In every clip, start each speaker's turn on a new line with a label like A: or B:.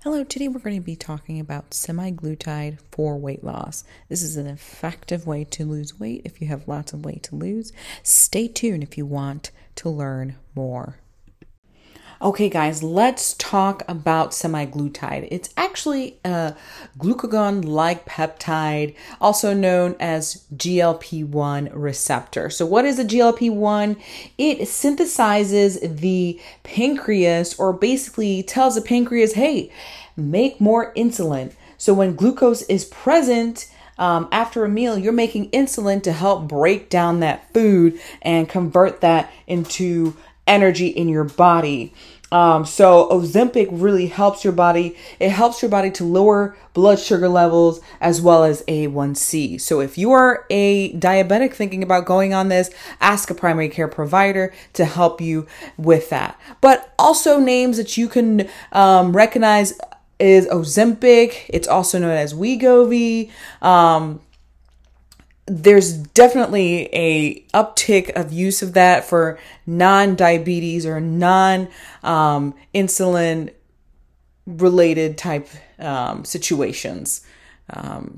A: Hello, today we're going to be talking about semaglutide for weight loss. This is an effective way to lose weight if you have lots of weight to lose. Stay tuned if you want to learn more. Okay, guys, let's talk about semaglutide. It's actually a glucagon-like peptide, also known as GLP-1 receptor. So what is a GLP-1? It synthesizes the pancreas, or basically tells the pancreas, hey, make more insulin. So when glucose is present, after a meal, you're making insulin to help break down that food and convert that into energy in your body. So Ozempic really helps your body. It helps your body to lower blood sugar levels as well as A1C. So if you are a diabetic thinking about going on this, ask a primary care provider to help you with that. But also names that you can recognize is Ozempic. It's also known as Wegovy. There's definitely a uptick of use of that for non-diabetes or non-insulin related type situations,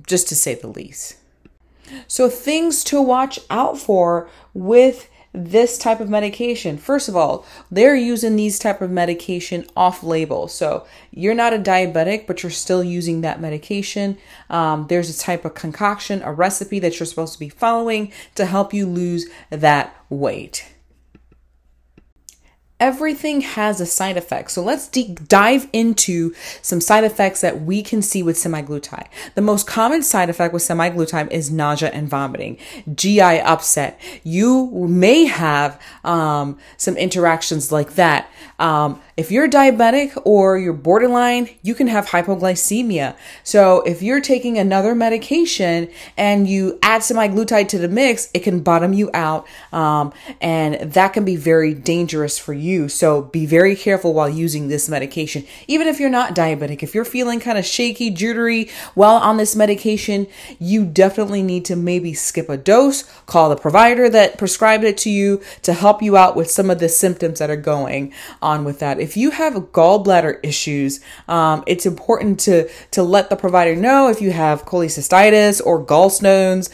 A: just to say the least. So things to watch out for with this type of medication. First of all, they're using these type of medication off label. So you're not a diabetic, but you're still using that medication. There's a type of concoction, a recipe that you're supposed to be following to help you lose that weight. Everything has a side effect. So let's dive into some side effects that we can see with semaglutide. The most common side effect with semaglutide is nausea and vomiting, GI upset. You may have some interactions like that. If you're diabetic or you're borderline, you can have hypoglycemia. So if you're taking another medication and you add semaglutide to the mix, it can bottom you out. And that can be very dangerous for you. So be very careful while using this medication. Even if you're not diabetic, if you're feeling kind of shaky, jittery while on this medication, you definitely need to maybe skip a dose, call the provider that prescribed it to you to help you out with some of the symptoms that are going on with that. If you have gallbladder issues, it's important to let the provider know if you have cholecystitis or gallstones,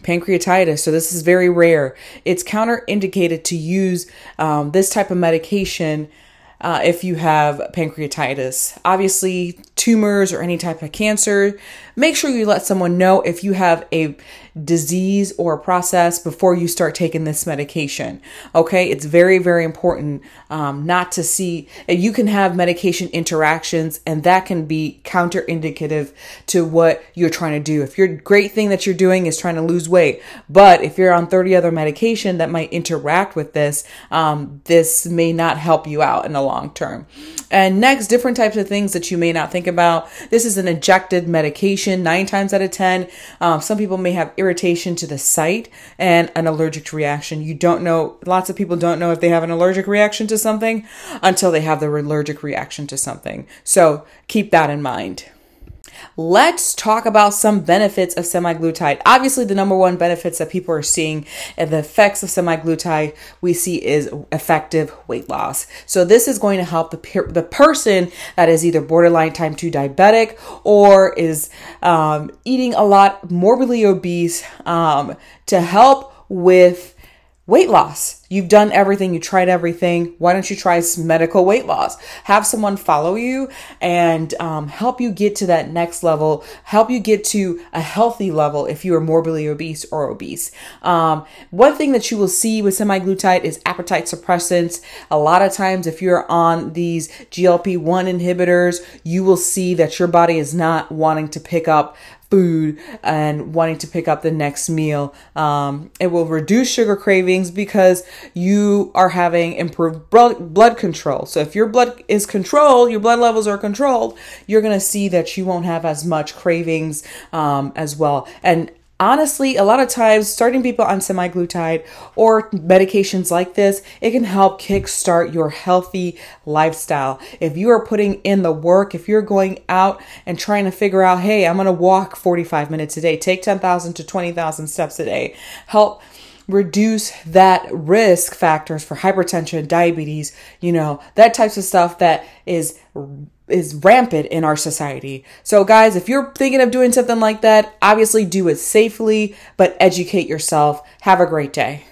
A: pancreatitis. So this is very rare. It's counterindicated to use this type of medication if you have pancreatitis. Obviously, tumors or any type of cancer, make sure you let someone know if you have a disease or a process before you start taking this medication. Okay, it's very, very important not to see. You can have medication interactions, and that can be counterindicative to what you're trying to do. If your great thing that you're doing is trying to lose weight, but if you're on 30 other medication that might interact with this, this may not help you out in the long term. And next, different types of things that you may not think about. This is an injected medication. 9 times out of 10, some people may have irritation to the site and an allergic reaction. You don't know, lots of people don't know if they have an allergic reaction to something until they have the allergic reaction to something. So keep that in mind. Let's talk about some benefits of semaglutide. Obviously, the number one benefits that people are seeing and the effects of semaglutide we see is effective weight loss. So this is going to help the person that is either borderline type 2 diabetic or is eating a lot, morbidly obese, to help with weight loss. You've done everything. You tried everything. Why don't you try medical weight loss? Have someone follow you and help you get to that next level, help you get to a healthy level if you are morbidly obese or obese. One thing that you will see with semaglutide is appetite suppressants. A lot of times if you're on these GLP-1 inhibitors, you will see that your body is not wanting to pick up food and wanting to pick up the next meal. It will reduce sugar cravings because you are having improved blood control. So if your blood is controlled, your blood levels are controlled, you're going to see that you won't have as much cravings as well. And honestly, a lot of times starting people on semaglutide or medications like this, it can help kickstart your healthy lifestyle. If you are putting in the work, if you're going out and trying to figure out, hey, I'm going to walk 45 minutes a day, take 10,000 to 20,000 steps a day, help reduce that risk factors for hypertension, diabetes, that types of stuff that is rampant in our society. So guys, if you're thinking of doing something like that, obviously do it safely, but educate yourself. Have a great day.